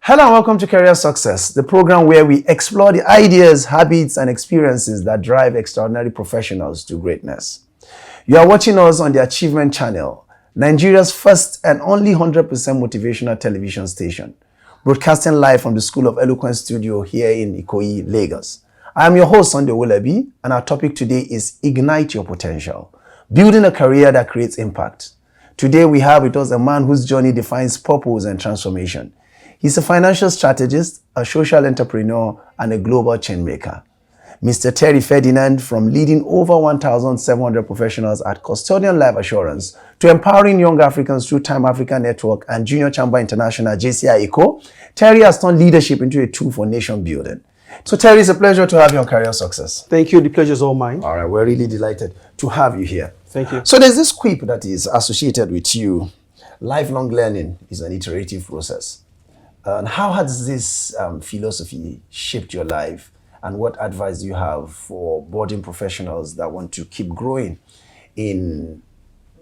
Hello and welcome to Career Success, the program where we explore the ideas, habits, and experiences that drive extraordinary professionals to greatness. You are watching us on the Achievement Channel, Nigeria's first and only 100% motivational television station, broadcasting live from the School of Eloquence studio here in Ikoyi, Lagos. I am your host, Sunday Owolabi, and our topic today is Ignite Your Potential, building a career that creates impact. Today we have with us a man whose journey defines purpose and transformation. He's a financial strategist, a social entrepreneur, and a global changemaker. Mr. Terry Ferdinand, from leading over 1,700 professionals at Custodian Life Assurance to empowering young Africans through Time Africa Network and Junior Chamber International JCI ECO, Terry has turned leadership into a tool for nation building. So Terry, it's a pleasure to have you on Career Success. Thank you. The pleasure is all mine. All right, we're really delighted to have you here. Thank you. So there's this quip that is associated with you. Lifelong learning is an iterative process. And how has this philosophy shaped your life? And what advice do you have for budding professionals that want to keep growing in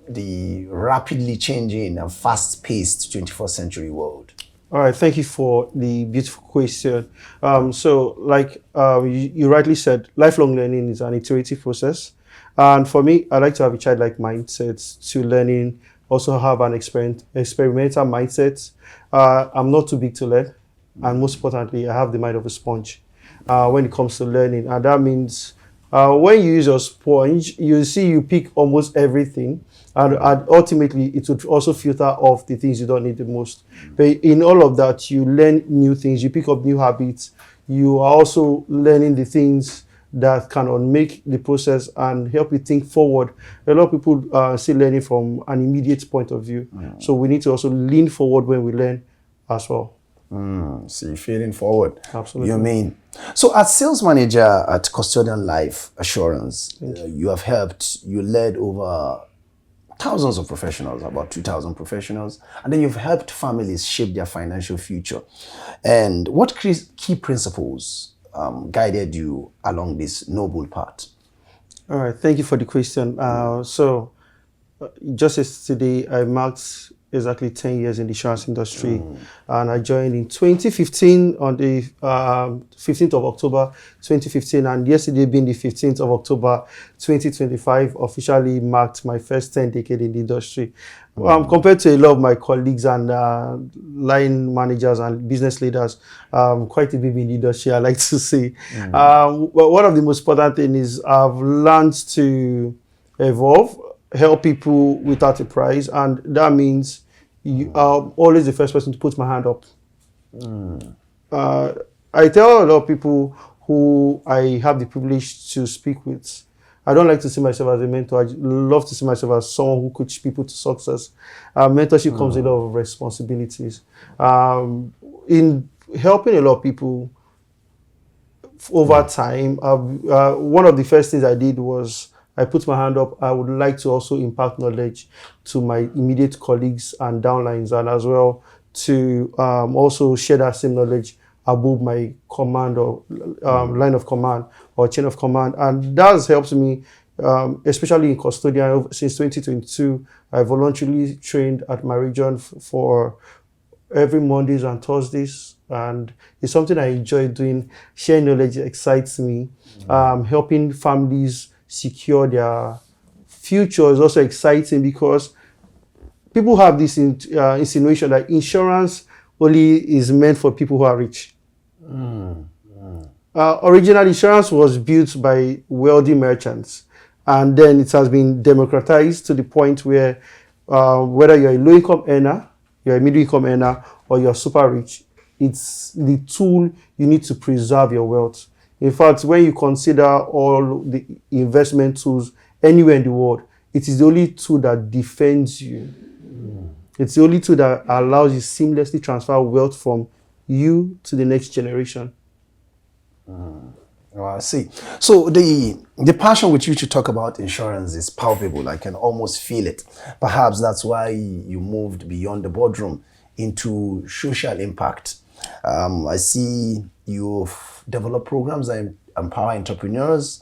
the rapidly changing and fast-paced 21st century world? All right. Thank you for the beautiful question. You rightly said, lifelong learning is an iterative process. And for me, I like to have a childlike mindset to learning, also have an experimental mindset. I'm not too big to learn. And most importantly, I have the mind of a sponge when it comes to learning. And that means when you use your sponge, you pick almost everything. And ultimately, it would also filter off the things you don't need the most. But in all of that, you learn new things. You pick up new habits. You are also learning the things that can make the process and help you think forward. A lot of people are still learning from an immediate point of view. So we need to also lean forward when we learn as well. So you're feeling forward. Absolutely. You mean. So as sales manager at Custodian Life Assurance, you led over thousands of professionals, about 2,000 professionals, and then you've helped families shape their financial future. And what key principles guided you along this noble path? All right, thank you for the question. Just yesterday, I marked exactly 10 years in the insurance industry, and I joined in 2015 on the 15th of October 2015, and yesterday being the 15th of October 2025 officially marked my first 10 decade in the industry. Compared to a lot of my colleagues and line managers and business leaders, quite a bit in the industry, I like to say. Well, one of the most important things is I've learned to evolve, help people without a price, and that means I'm always the first person to put my hand up. I tell a lot of people who I have the privilege to speak with, I don't like to see myself as a mentor. I love to see myself as someone who coaches people to success. Mentorship comes with a lot of responsibilities. In helping a lot of people over time, one of the first things I did was I put my hand up. I would like to also impart knowledge to my immediate colleagues and downlines, and as well to also share that same knowledge above my command or line of command or chain of command. And that has helped me, especially in custodian. Since 2022, I voluntarily trained at my region for every Mondays and Thursdays. And it's something I enjoy doing. Sharing knowledge excites me. Helping families secure their future is also exciting, because people have this insinuation that insurance only is meant for people who are rich. Original insurance was built by wealthy merchants, and then it has been democratized to the point where whether you're a low-income earner, you're a middle-income earner, or you're super rich, it's the tool you need to preserve your wealth. In fact, when you consider all the investment tools anywhere in the world, it is the only tool that defends you. It's the only tool that allows you seamlessly transfer wealth from you to the next generation. Oh, I see. So the passion with which you talk about insurance is palpable. I can almost feel it. Perhaps that's why you moved beyond the boardroom into social impact. I see you've developed programs that empower entrepreneurs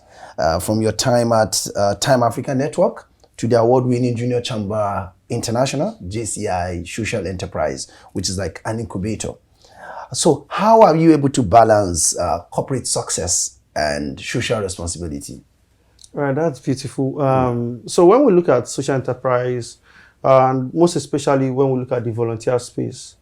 from your time at Time Africa Network to the award-winning Junior Chamber International, JCI Social Enterprise, which is like an incubator. So how are you able to balance corporate success and social responsibility? Right, that's beautiful. So when we look at social enterprise, and most especially when we look at the volunteer space,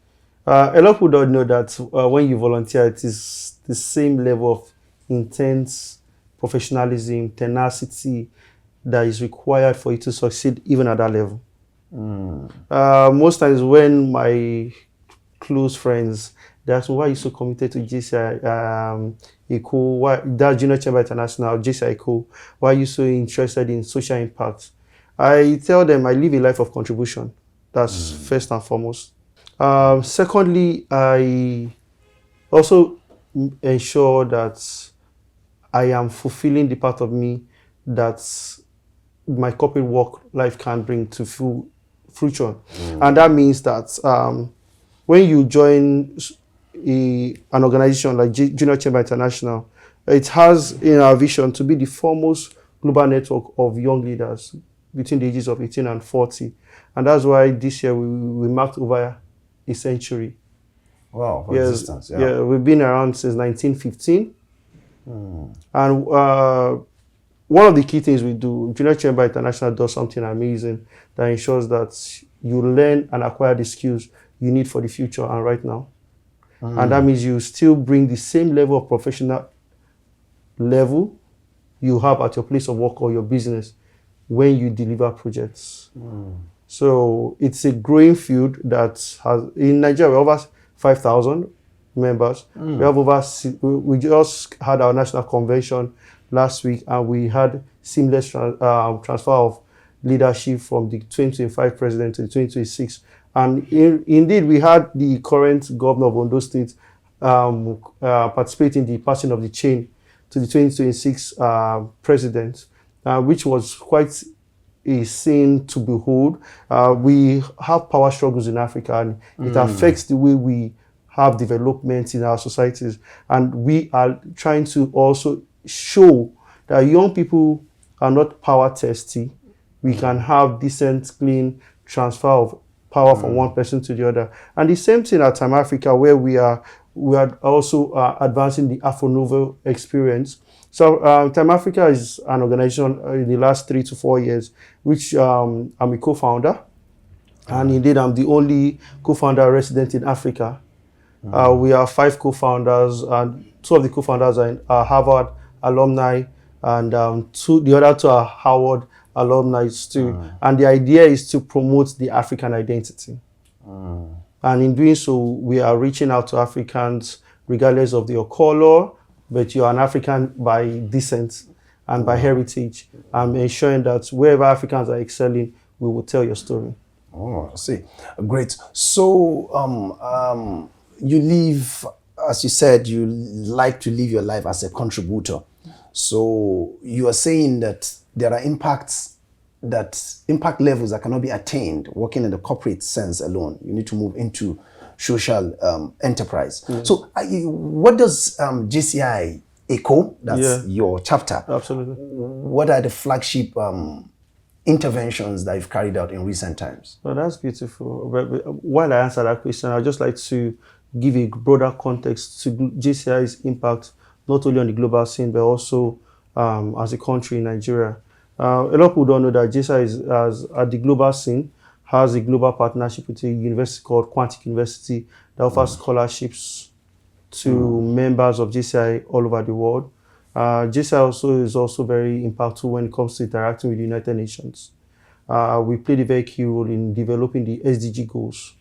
a lot of people don't know that when you volunteer, it is the same level of intense professionalism, tenacity that is required for you to succeed even at that level. Most times when my close friends, they ask me, why are you so committed to JCI Eco, why that Junior Chamber International, JCI Eco, why are you so interested in social impact? I tell them I live a life of contribution. That's first and foremost. Secondly, I also ensure that I am fulfilling the part of me that my corporate work life can bring to full fruition. And that means that when you join an organization like Junior Chamber International, it has in our vision to be the foremost global network of young leaders between the ages of 18 and 40. And that's why this year we marked over a century. Wow, for Yes, existence. yeah, we've been around since 1915. And one of the key things we do, Junior Chamber International does something amazing that ensures that you learn and acquire the skills you need for the future and right now. And that means you still bring the same level of professional level you have at your place of work or your business when you deliver projects. So it's a growing field that has, in Nigeria, we have over 5,000 members. We have over, we just had our national convention last week, and we had seamless transfer of leadership from the 2025 president to the 2026. And indeed, we had the current governor of Ondo State participate in the passing of the chain to the 2026 president, which was quite a scene to behold. We have power struggles in Africa, and it affects the way we have development in our societies. And we are trying to also show that young people are not power thirsty. We can have decent, clean transfer of power from one person to the other. And the same thing at Time Africa, where we are also advancing the Afro-Novel experience. So Time Africa is an organization in the last 3 to 4 years, which I'm a co-founder. And indeed, I'm the only co-founder resident in Africa. We are 5 co-founders, and 2 of the co-founders are Harvard alumni, and the other 2 are Howard alumni too. And the idea is to promote the African identity. And in doing so, we are reaching out to Africans regardless of your color, but you are an African by descent and by heritage. I'm ensuring that wherever Africans are excelling, we will tell your story. Oh, I see. Great. So, you live, as you said, you like to live your life as a contributor. So you are saying that there are impact levels that cannot be attained working in the corporate sense alone. You need to move into social enterprise. So what does JCI Eco, that's your chapter, Absolutely. what are the flagship interventions that you've carried out in recent times? Well, that's beautiful. But while I answer that question, I'd just like to give a broader context to JCI's impact, not only on the global scene, but also as a country in Nigeria. A lot of people don't know that JCI is at the global scene, has a global partnership with a university called Quantic University that offers scholarships to members of JCI all over the world. JCI is also very impactful when it comes to interacting with the United Nations. We played a very key role in developing the SDG goals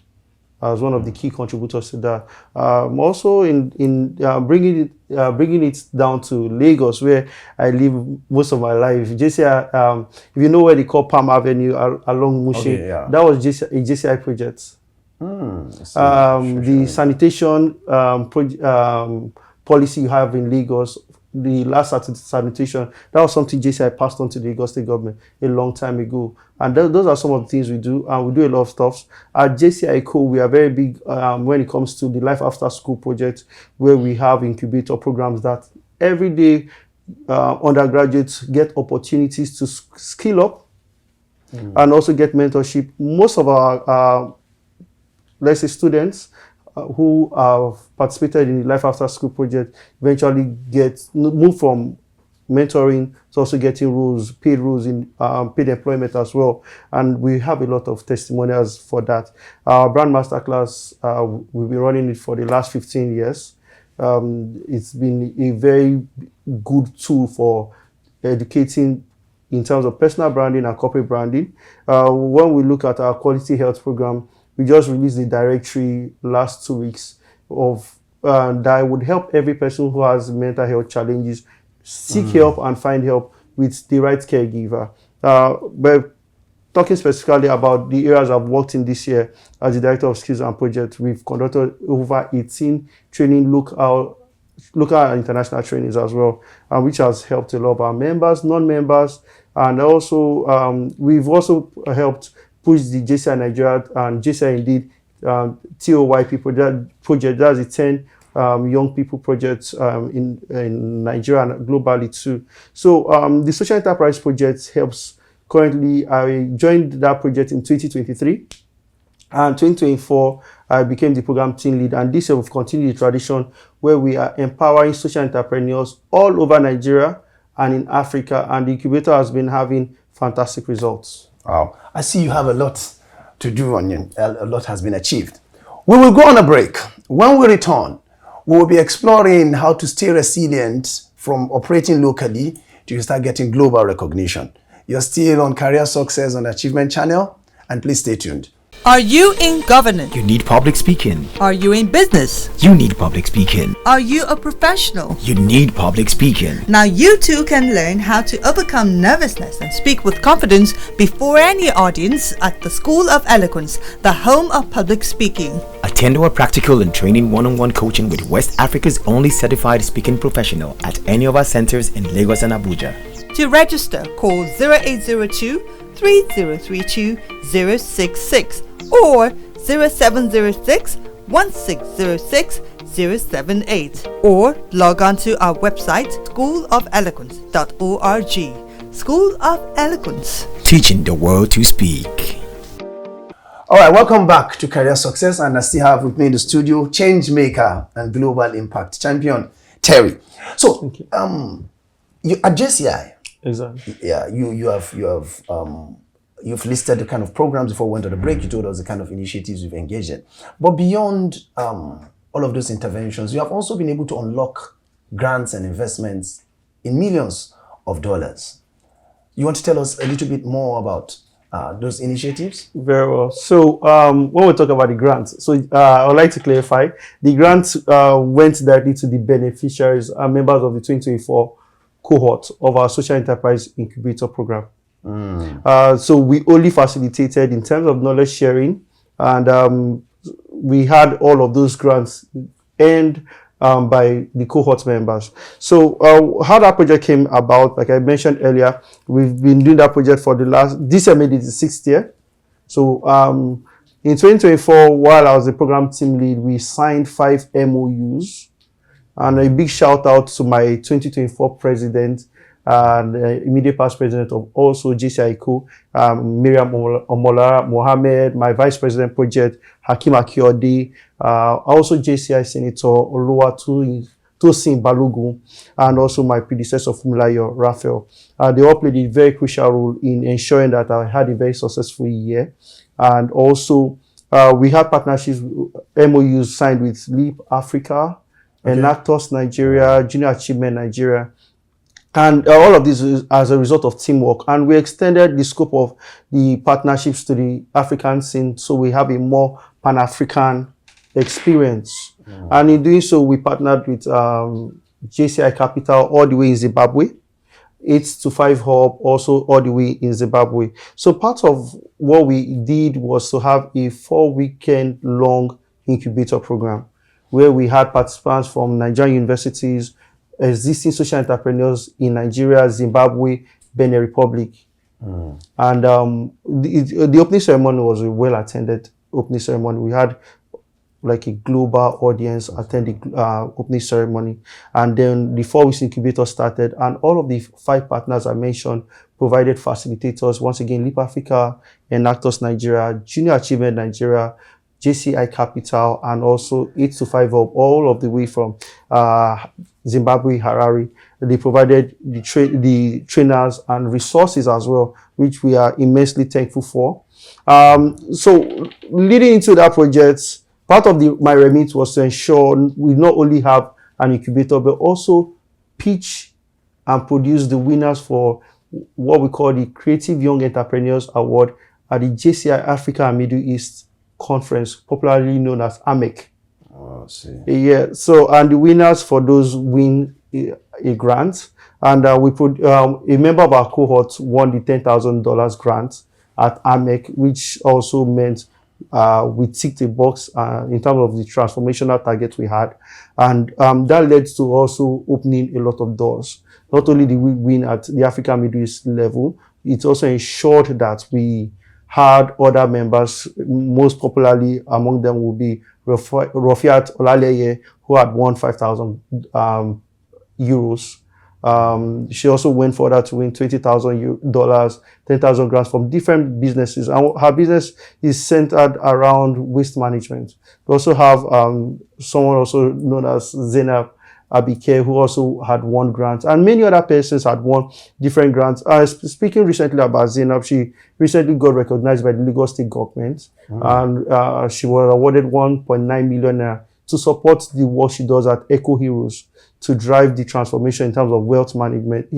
as one of the key contributors to that. Also in bringing it down to Lagos, where I live most of my life. JCI, if you know where they call Palm Avenue along Mushin, that was a JCI project. The sanitation policy you have in Lagos, the last sanitation, that was something JCI passed on to the Lagos State government a long time ago. And those are some of the things we do, and we do a lot of stuff. At JCI Co, we are very big when it comes to the Life After School project, where we have incubator programs that every day undergraduates get opportunities to skill up and also get mentorship. Most of our, let's say, students who have participated in the Life After School project eventually move from mentoring to also getting paid roles in paid employment as well. And we have a lot of testimonials for that. Our brand masterclass, we've been running it for the last 15 years. It's been a very good tool for educating in terms of personal branding and corporate branding. When we look at our quality health program, we just released the directory last 2 weeks of that would help every person who has mental health challenges seek help and find help with the right caregiver. But talking specifically about the areas I've worked in this year as the director of skills and projects, we've conducted over 18 training local and international trainings as well, which has helped a lot of our members, non-members, and also we've also helped push the JCI Nigeria and JCI Indeed TOYP project. That's the 10 young people projects in Nigeria and globally too. So the social enterprise project helps. Currently, I joined that project in 2023. And 2024, I became the program team lead. And this year, we've continued the tradition where we are empowering social entrepreneurs all over Nigeria and in Africa. And the incubator has been having fantastic results. Wow. I see you have a lot to do on you. A lot has been achieved. We will go on a break. When we return, we will be exploring how to stay resilient from operating locally to start getting global recognition. You're still on Career Success and Achievement channel, and please stay tuned. Are you in governance? You need public speaking. Are you in business? You need public speaking. Are you a professional? You need public speaking. Now you too can learn how to overcome nervousness and speak with confidence before any audience at the School of Eloquence, the home of public speaking. Attend our practical and training one-on-one coaching with West Africa's only certified speaking professional at any of our centers in Lagos and Abuja. To register, call 0802 3032 066 or 0706 1606 078 or log on to our website schoolofeloquence.org. School of Eloquence, teaching the world to speak. All right, welcome back to Career Success, and I still have with me in the studio changemaker and global impact champion Terry. So, you at JCI. Exactly. Yeah, you've listed the kind of programs before we went to the break. You told us the kind of initiatives you've engaged in. But beyond all of those interventions, you have also been able to unlock grants and investments in millions of dollars. You want to tell us a little bit more about those initiatives? Very well. So when we talk about the grants, so I would like to clarify, the grants went directly to the beneficiaries and members of the 2024 cohort of our social enterprise incubator program. So we only facilitated in terms of knowledge sharing, and we had all of those grants earned by the cohort members. So how that project came about, like I mentioned earlier, we've been doing that project for this year made it the 6th year. So in 2024, while I was the program team lead, we signed 5 MOUs. And a big shout out to my 2024 president and immediate past president of also JCI Co, Miriam Omolara Mohammed, my vice president project, Hakim Akiode, also JCI Senator Tosin Balogun, and also my predecessor Fumilayo Raphael. They all played a very crucial role in ensuring that I had a very successful year. And also we had partnerships, MOUs signed with Leap Africa, and Enactus Nigeria, Junior Achievement Nigeria, and all of this is as a result of teamwork. And we extended the scope of the partnerships to the African scene, so we have a more Pan-African experience. And in doing so, we partnered with JCI Capital all the way in Zimbabwe, 8 to 5 Hub also all the way in Zimbabwe. So part of what we did was to have a 4-weekend long incubator program, where we had participants from Nigerian universities, existing social entrepreneurs in Nigeria, Zimbabwe, Benin Republic. And the opening ceremony was a well-attended opening ceremony. We had like a global audience attend the opening ceremony. And then the 4 weeks incubator started, and all of the 5 partners I mentioned provided facilitators. Once again, Leap Africa, Enactus Nigeria, Junior Achievement Nigeria, JCI Capital, and also 8 to 5 Up, all of the way from Zimbabwe, Harare. They provided the trainers and resources as well, which we are immensely thankful for. So leading into that project, part of my remit was to ensure we not only have an incubator, but also pitch and produce the winners for what we call the Creative Young Entrepreneurs Award at the JCI Africa and Middle East Conference, popularly known as AMEC. Oh, I see. Yeah, so, and the winners for those win a grant. And we put a member of our cohort won the $10,000 grant at AMEC, which also meant we ticked a box in terms of the transformational target we had. And that led to also opening a lot of doors. Not only did we win at the Africa Middle East level, it also ensured that we had other members. Most popularly among them will be Rafiat Olaleye, who had won 5,000 euros. She also went further to win $20,000, 10,000 grants from different businesses. And her business is centered around waste management. We also have someone also known as Zainab Abike, who also had won grants, and many other persons had won different grants. Speaking recently about Zainab, she recently got recognized by the Lagos State government, and she was awarded 1.9 million to support the work she does at Eco Heroes to drive the transformation in terms of waste management.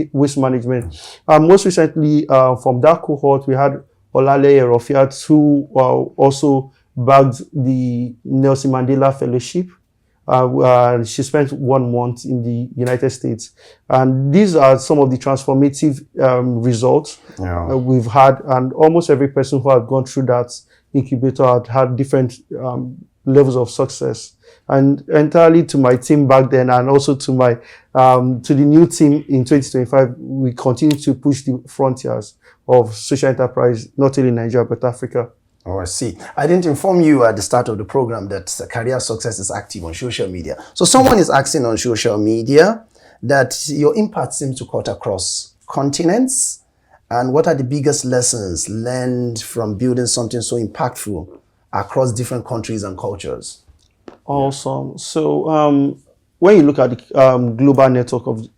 Most recently, from that cohort, we had Olaleye Rafiat, who also bagged the Nelson Mandela Fellowship. She spent 1 month in the United States. And these are some of the transformative results we've had. And almost every person who had gone through that incubator had different levels of success. And entirely to my team back then, and also to my to the new team in 2025, we continue to push the frontiers of social enterprise, not only in Nigeria, but Africa. Oh, I see. I didn't inform you at the start of the program that Career Success is active on social media. So someone is asking on social media that your impact seems to cut across continents. And what are the biggest lessons learned from building something so impactful across different countries and cultures? Awesome. So when you look at the global network of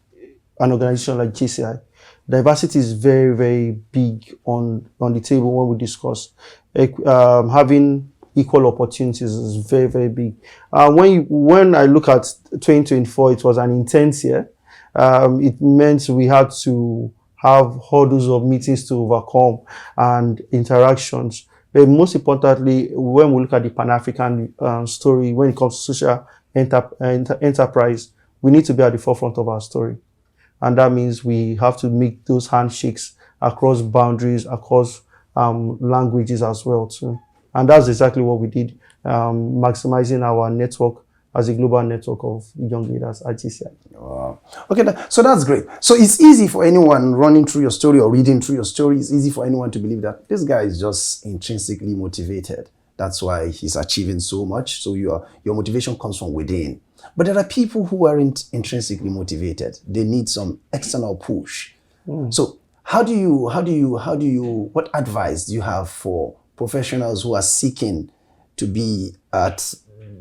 an organization like JCI, diversity is very, very big on the table when we discuss. Having equal opportunities is very, very big. When I look at 2024, it was an intense year. It meant we had to have hurdles of meetings to overcome and interactions. But most importantly, when we look at the Pan-African story, when it comes to social enterprise, we need to be at the forefront of our story. And that means we have to make those handshakes across boundaries, across languages as well too. And that's exactly what we did, maximizing our network as a global network of young leaders at JCI. Wow. Okay, so that's great. So it's easy for anyone running through your story or reading through your story, it's easy for anyone to believe that this guy is just intrinsically motivated. That's why he's achieving so much. So your motivation comes from within. But there are people who aren't intrinsically motivated. They need some external push. So what advice do you have for professionals who are seeking to be at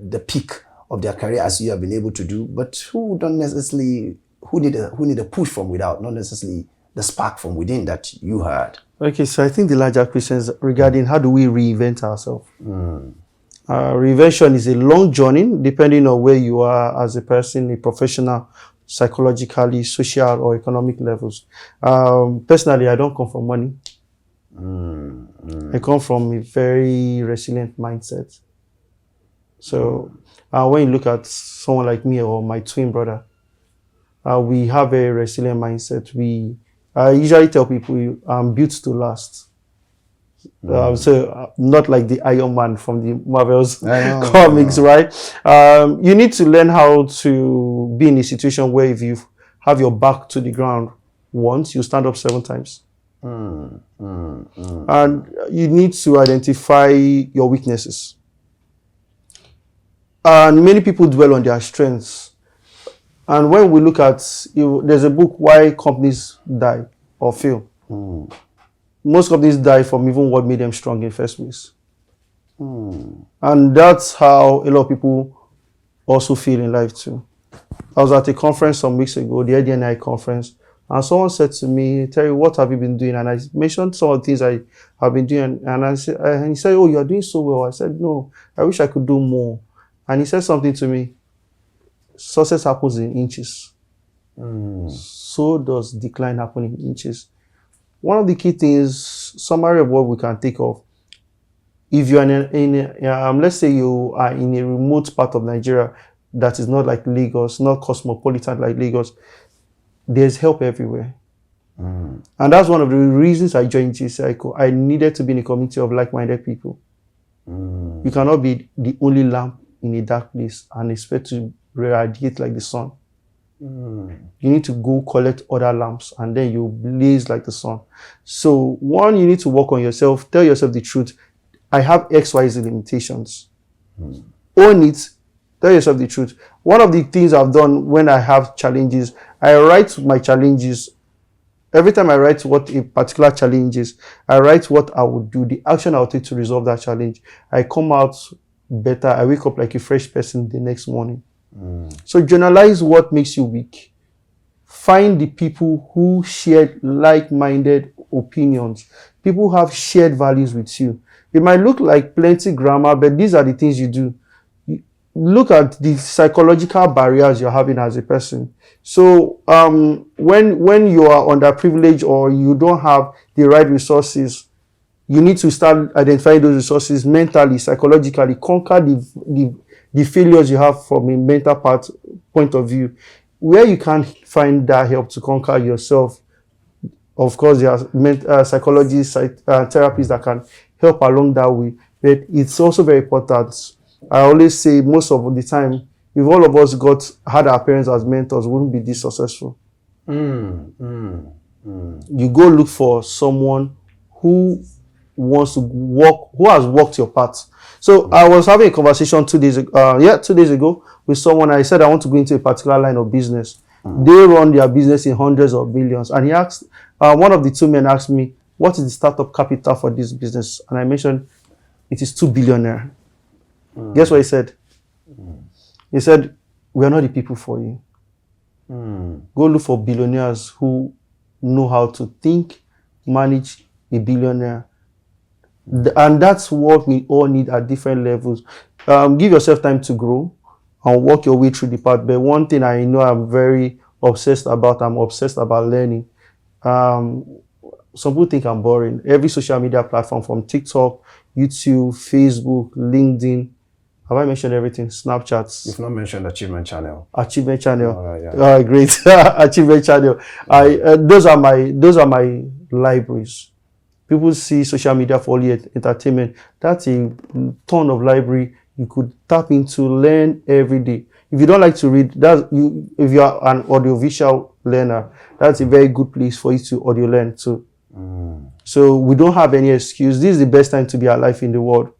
the peak of their career as you have been able to do, but who need a push from without, not necessarily the spark from within that you had? Okay, so I think the larger question is regarding how do we reinvent ourselves? Reinvention is a long journey, depending on where you are as a person, a professional, psychologically, social, or economic levels. Personally, I don't come from money. I come from a very resilient mindset. So when you look at someone like me or my twin brother, we have a resilient mindset. I usually tell people I'm built to last. So not like the Iron Man from the Marvel's comics, right? You need to learn how to be in a situation where if you have your back to the ground once, you stand up 7 times. And you need to identify your weaknesses. And many people dwell on their strengths. And when we look at, there's a book, Why Companies Die or Fail. Most companies die from even what made them strong in the first place. And that's how a lot of people also feel in life too. I was at a conference some weeks ago, the ADNI conference, and someone said to me, Terry, what have you been doing? And I mentioned some of the things I have been doing. And he said, oh, you're doing so well. I said, no, I wish I could do more. And he said something to me, success happens in inches. So does decline happen in inches. One of the key things, summary of what we can take of, if you're let's say you are in a remote part of Nigeria that is not like Lagos, not cosmopolitan like Lagos, there's help everywhere. And that's one of the reasons I joined G-Cycle. I needed to be in a community of like-minded people. You cannot be the only lamp in a dark place and expect to radiate like the sun. You need to go collect other lamps and then you blaze like the sun. So one, you need to work on yourself. Tell yourself the truth. I have XYZ limitations. Own it. Tell yourself the truth. One of the things I've done when I have challenges, I write my challenges. Every time I write what a particular challenge is, I write what I would do, the action I would take to resolve that challenge. I come out better. I wake up like a fresh person the next morning. So journalize what makes you weak. Find the people who share like-minded opinions. People who have shared values with you. It might look like plenty grammar, but these are the things you do. Look at the psychological barriers you're having as a person. So when you are underprivileged or you don't have the right resources, you need to start identifying those resources mentally, psychologically, conquer the failures you have from a mental point of view. Where you can't find that help to conquer yourself, of course, there are psychologists, therapists that can help along that way. But it's also very important. I always say most of the time, if all of us had our parents as mentors, we wouldn't be this successful. You go look for someone who wants to who has walked your path. So I was having a conversation 2 days ago with someone. I said I want to go into a particular line of business. They run their business in hundreds of millions. And he asked, one of the two men asked me, what is the startup capital for this business? And I mentioned it is 2 billion naira. Guess what he said? He said, we are not the people for you. Go look for billionaires who know how to think, manage a billionaire. And that's what we all need at different levels. Give yourself time to grow and work your way through the path. But one thing I know I'm very obsessed about learning. Some people think I'm boring. Every social media platform from TikTok, YouTube, Facebook, LinkedIn. Have I mentioned everything? Snapchat. You've not mentioned Achievement Channel. Achievement Channel. Yeah. Great. Achievement Channel. Those are my libraries. People see social media for only entertainment. That's a ton of library you could tap into, learn every day. If you don't like to read, if you are an audiovisual learner, that's a very good place for you to audio learn too. So we don't have any excuse. This is the best time to be alive in the world.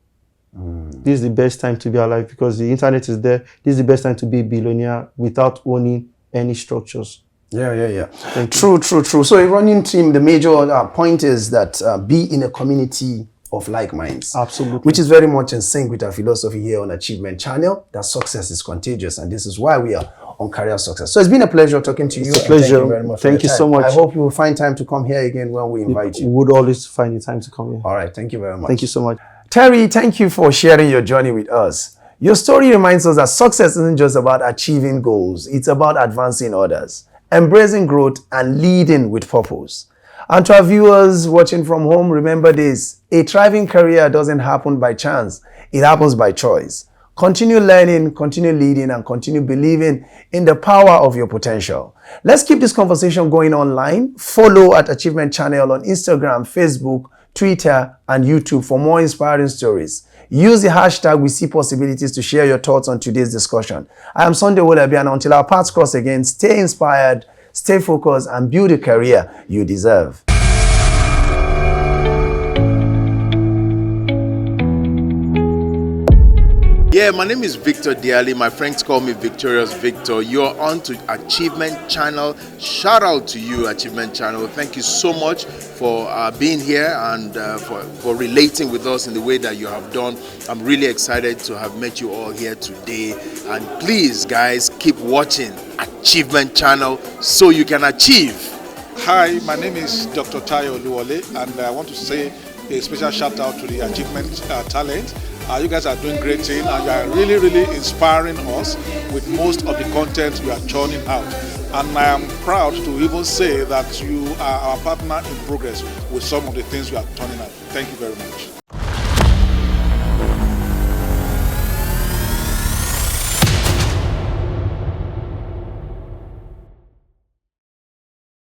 This is the best time to be alive because the internet is there. This is the best time to be a billionaire without owning any structures. Yeah. True. So a running team, the major point is that be in a community of like minds. Absolutely. Which is very much in sync with our philosophy here on Achievement Channel, that success is contagious, and this is why we are on Career Success. So it's been a pleasure talking to you. It's a pleasure. Thank you very much. Thank you so much. I hope you will find time to come here again when we invite you. We would always find the time to come here. All right. Thank you very much. Thank you so much. Terry, thank you for sharing your journey with us. Your story reminds us that success isn't just about achieving goals. It's about advancing others, embracing growth, and leading with purpose. And to our viewers watching from home, remember this: a thriving career doesn't happen by chance. It happens by choice. Continue learning, continue leading, and continue believing in the power of your potential. Let's keep this conversation going online. Follow at Achievement Channel on Instagram, Facebook, Twitter, and YouTube for more inspiring stories. Use the hashtag We See Possibilities to share your thoughts on today's discussion. I am Sunday Owolabi, and until our paths cross again, stay inspired, stay focused, and build a career you deserve. Yeah, my name is Victor Diali. My friends call me Victorious Victor. You're on to Achievement Channel. Shout out to you, Achievement Channel. Thank you so much for being here and for relating with us in the way that you have done. I'm really excited to have met you all here today. And please, guys, keep watching Achievement Channel so you can achieve. Hi, my name is Dr. Terry Owolabi, and I want to say a special shout out to the Achievement Talent. You guys are doing great thing, and you are really, really inspiring us with most of the content you are churning out. And I am proud to even say that you are our partner in progress with some of the things you are turning out. Thank you very much.